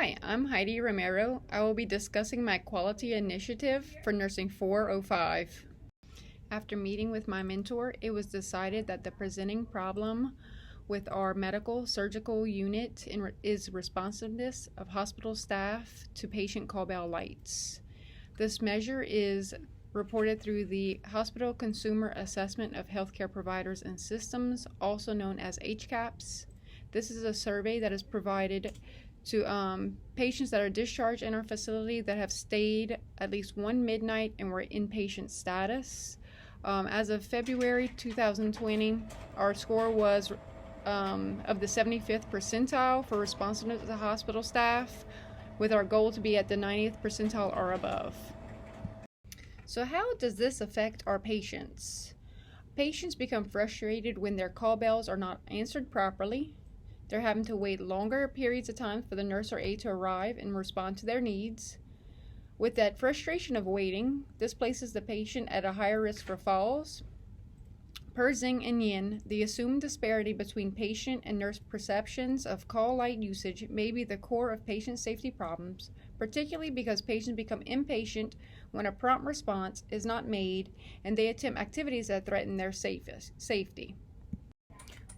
Hi, I'm Heidi Romero. I will be discussing my quality initiative for Nursing 405. After meeting with my mentor, it was decided that the presenting problem with our medical surgical unit is responsiveness of hospital staff to patient call bell lights. This measure is reported through the Hospital Consumer Assessment of Healthcare Providers and Systems, also known as HCAHPS. This is a survey that is provided to patients that are discharged in our facility that have stayed at least one midnight and were inpatient status. As of February 2020, our score was of the 75th percentile for responsiveness to hospital staff, with our goal to be at the 90th percentile or above. So how does this affect our patients? Patients become frustrated when their call bells are not answered properly. They're having to wait longer periods of time for the nurse or aide to arrive and respond to their needs. With that frustration of waiting, this places the patient at a higher risk for falls. Per Zing and Yin, the assumed disparity between patient and nurse perceptions of call light usage may be the core of patient safety problems, particularly because patients become impatient when a prompt response is not made and they attempt activities that threaten their safety.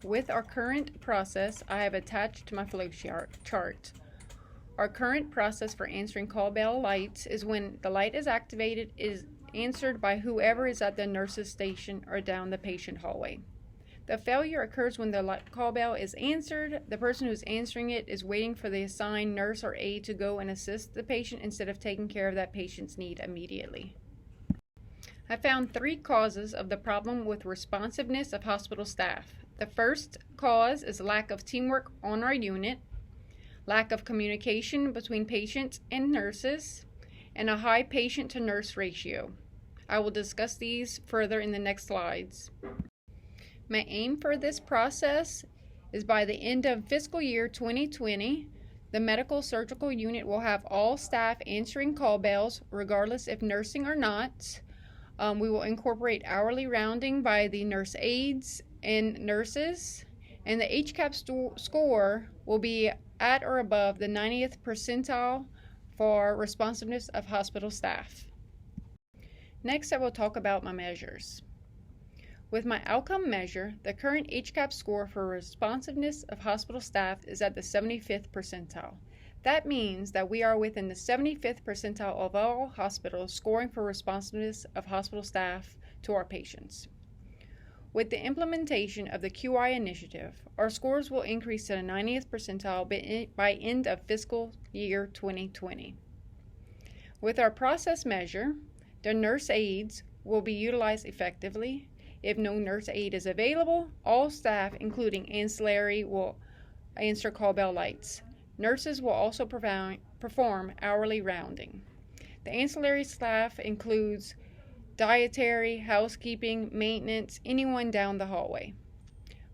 With our current process, I have attached to my flow chart. Our current process for answering call bell lights is when the light is activated, is answered by whoever is at the nurse's station or down the patient hallway. The failure occurs when the call bell is answered. The person who's answering it is waiting for the assigned nurse or aide to go and assist the patient instead of taking care of that patient's need immediately. I found 3 causes of the problem with responsiveness of hospital staff. The first cause is lack of teamwork on our unit, lack of communication between patients and nurses, and a high patient-to-nurse ratio. I will discuss these further in the next slides. My aim for this process is by the end of fiscal year 2020, the medical surgical unit will have all staff answering call bells, regardless if nursing or not. We will incorporate hourly rounding by the nurse aides and nurses, and the HCAHPS score will be at or above the 90th percentile for responsiveness of hospital staff. Next, I will talk about my measures. With my outcome measure, the current HCAHPS score for responsiveness of hospital staff is at the 75th percentile. That means that we are within the 75th percentile of all hospitals scoring for responsiveness of hospital staff to our patients. With the implementation of the QI initiative, our scores will increase to the 90th percentile by end of fiscal year 2020. With our process measure, the nurse aides will be utilized effectively. If no nurse aide is available, all staff, including ancillary, will answer call bell lights. Nurses will also perform hourly rounding. The ancillary staff includes dietary, housekeeping, maintenance, anyone down the hallway.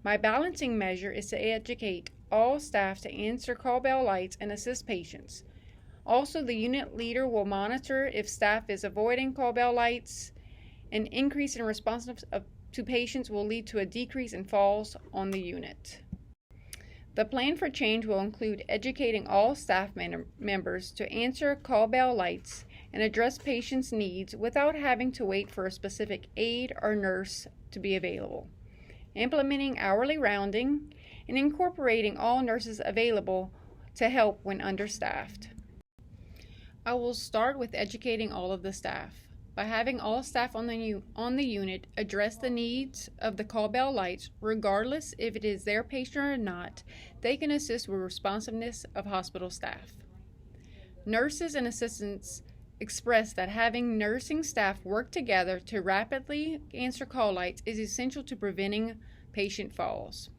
My balancing measure is to educate all staff to answer call bell lights and assist patients. Also, the unit leader will monitor if staff is avoiding call bell lights. An increase in responsiveness to patients will lead to a decrease in falls on the unit. The plan for change will include educating all staff members to answer call bell lights and address patients' needs without having to wait for a specific aide or nurse to be available, implementing hourly rounding, and incorporating all nurses available to help when understaffed. I will start with educating all of the staff. By having all staff on the unit address the needs of the call bell lights, regardless if it is their patient or not, they can assist with responsiveness of hospital staff. Nurses and assistants expressed that having nursing staff work together to rapidly answer call lights is essential to preventing patient falls.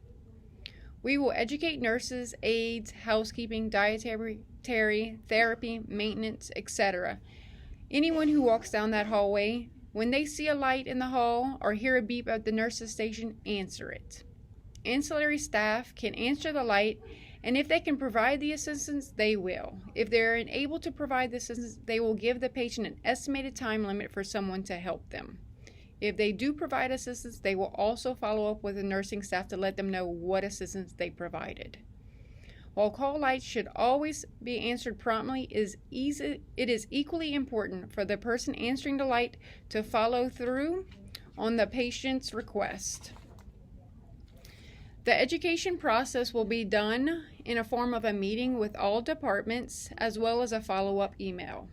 We will educate nurses, aides, housekeeping, dietary, therapy, maintenance, etc. Anyone who walks down that hallway, when they see a light in the hall or hear a beep at the nurse's station, answer it. Ancillary staff can answer the light, and if they can provide the assistance, they will. If they're unable to provide the assistance, they will give the patient an estimated time limit for someone to help them. If they do provide assistance, they will also follow up with the nursing staff to let them know what assistance they provided. While call lights should always be answered promptly, it is equally important for the person answering the light to follow through on the patient's request. The education process will be done in a form of a meeting with all departments as well as a follow-up email.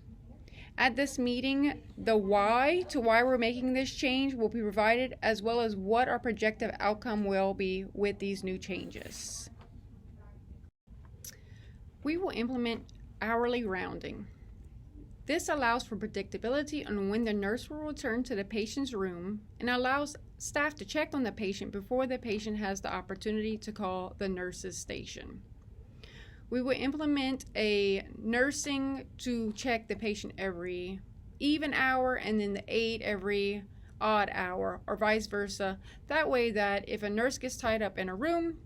At this meeting, the why we're making this change will be provided, as well as what our projected outcome will be with these new changes. We will implement hourly rounding. This allows for predictability on when the nurse will return to the patient's room and allows staff to check on the patient before the patient has the opportunity to call the nurse's station. We will implement a nursing to check the patient every even hour and then the aide every odd hour, or vice versa. That way that if a nurse gets tied up in a room,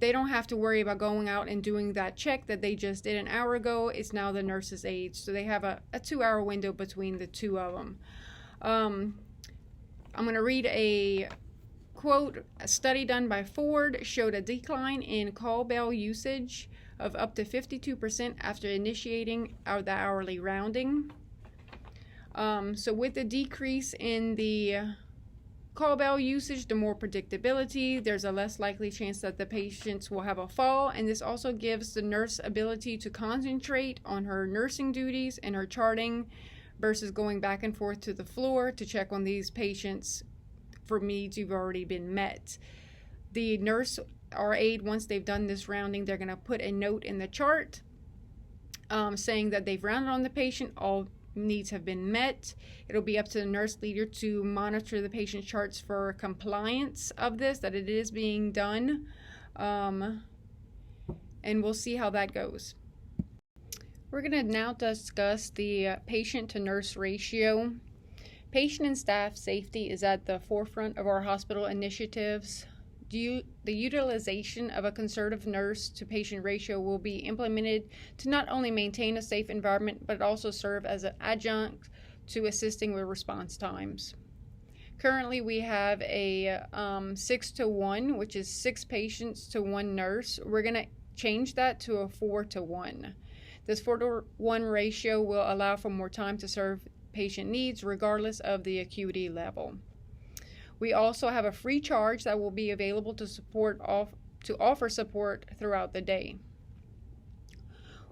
they don't have to worry about going out and doing that check that they just did an hour ago. It's now the nurse's aide. So they have a 2-hour window between the two of them. I'm going to read a quote. A study done by Ford showed a decline in call bell usage of up to 52% after initiating the hourly rounding. So with the decrease in the call bell usage, the more predictability, there's a less likely chance that the patients will have a fall, and this also gives the nurse ability to concentrate on her nursing duties and her charting versus going back and forth to the floor to check on these patients for needs who've already been met. The nurse or aide, once they've done this rounding, they're going to put a note in the chart saying that they've rounded on the patient, all needs have been met. It'll be up to the nurse leader to monitor the patient charts for compliance of this, that it is being done, and we'll see how that goes. We're going to now discuss the patient to nurse ratio. Patient and staff safety is at the forefront of our hospital initiatives. The utilization of a conservative nurse to patient ratio will be implemented to not only maintain a safe environment, but also serve as an adjunct to assisting with response times. Currently, we have a 6-to-1, which is 6 patients to 1 nurse. We're going to change that to a 4-to-1. This 4-to-1 ratio will allow for more time to serve patient needs regardless of the acuity level. We also have a free charge that will be available to offer support throughout the day.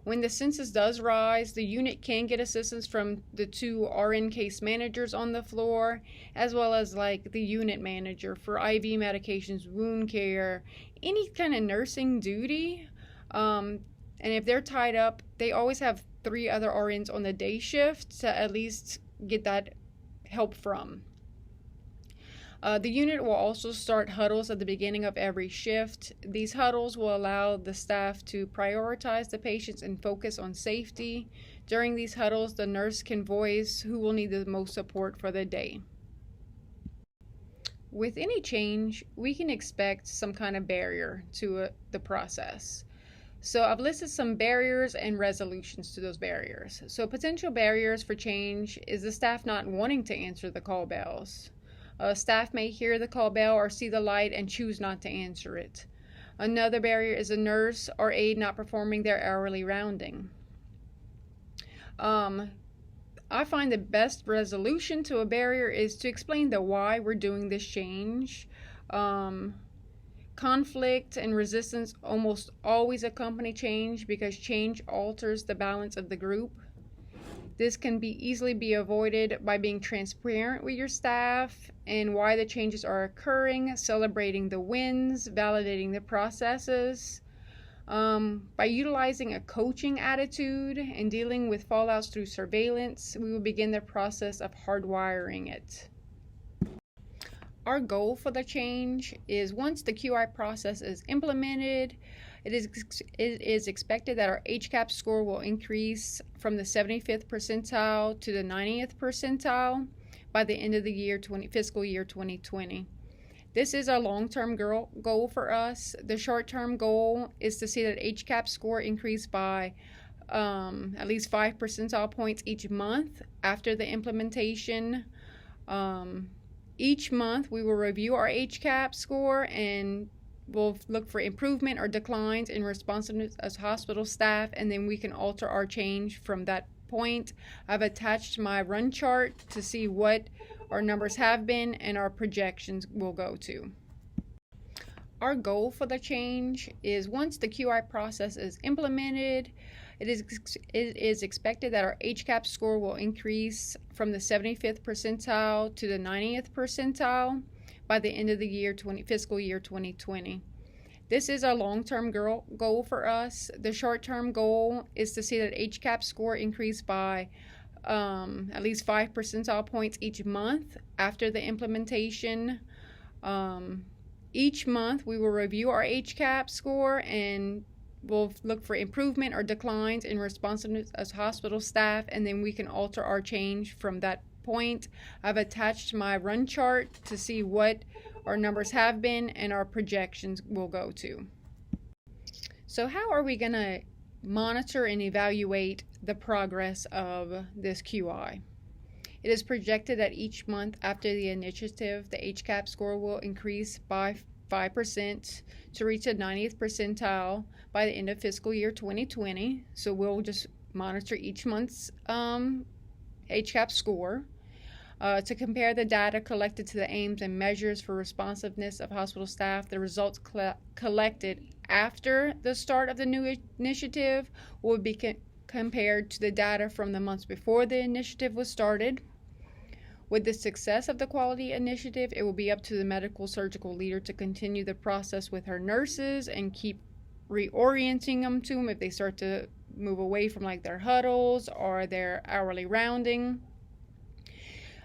When the census does rise, the unit can get assistance from the 2 RN case managers on the floor, as well as like the unit manager for IV medications, wound care, any kind of nursing duty. And if they're tied up, they always have 3 other RNs on the day shift to at least get that help from. The unit will also start huddles at the beginning of every shift. These huddles will allow the staff to prioritize the patients and focus on safety. During these huddles, the nurse can voice who will need the most support for the day. With any change, we can expect some kind of barrier to the process. So I've listed some barriers and resolutions to those barriers. So potential barriers for change is the staff not wanting to answer the call bells. Staff may hear the call bell or see the light and choose not to answer it. Another barrier is a nurse or aide not performing their hourly rounding. I find the best resolution to a barrier is to explain the why we're doing this change. Conflict and resistance almost always accompany change because change alters the balance of the group. This can easily be avoided by being transparent with your staff and why the changes are occurring, celebrating the wins, validating the processes. By utilizing a coaching attitude and dealing with fallouts through surveillance, we will begin the process of hardwiring it. Our goal for the change is once the QI process is implemented, it is expected that our HCAHPS score will increase from the 75th percentile to the 90th percentile by the end of the fiscal year 2020. This is a long-term goal for us. The short-term goal is to see that HCAHPS score increase by at least 5 percentile points each month after the implementation. Each month we will review our HCAHPS score and we'll look for improvement or declines in responsiveness as hospital staff, and then we can alter our change from that point. I've attached my run chart to see what our numbers have been and our projections will go to. Our goal for the change is once the QI process is implemented, it is expected that our HCAHPS score will increase from the 75th percentile to the 90th percentile by the end of the year fiscal year 2020. This is our long-term goal for us. The short-term goal is to see that HCAHPS score increase by at least 5 percentile points each month after the implementation. Each month we will review our HCAHPS score and we'll look for improvement or declines in responsiveness as hospital staff, and then we can alter our change from that point. I've attached my run chart to see what our numbers have been and our projections will go to. So how are we going to monitor and evaluate the progress of this QI? It is projected that each month after the initiative, the HCAHPS score will increase by 5% to reach a 90th percentile by the end of fiscal year 2020. So we'll just monitor each month's HCAHPS score to compare the data collected to the aims and measures for responsiveness of hospital staff. The results collected after the start of the new initiative will be compared to the data from the months before the initiative was started. With the success of the quality initiative, it will be up to the medical surgical leader to continue the process with her nurses and keep reorienting them to them if they start to move away from like their huddles or their hourly rounding.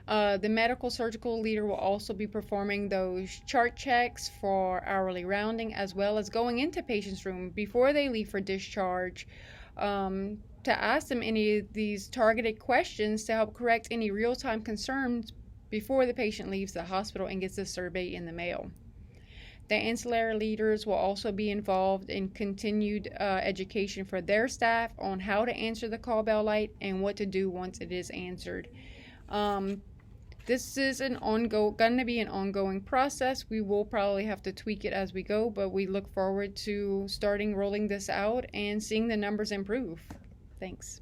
The medical surgical leader will also be performing those chart checks for hourly rounding, as well as going into patient's room before they leave for discharge to ask them any of these targeted questions to help correct any real-time concerns before the patient leaves the hospital and gets the survey in the mail. The ancillary leaders will also be involved in continued education for their staff on how to answer the call bell light and what to do once it is answered. This is going to be an ongoing process. We will probably have to tweak it as we go, but we look forward to rolling this out and seeing the numbers improve. Thanks.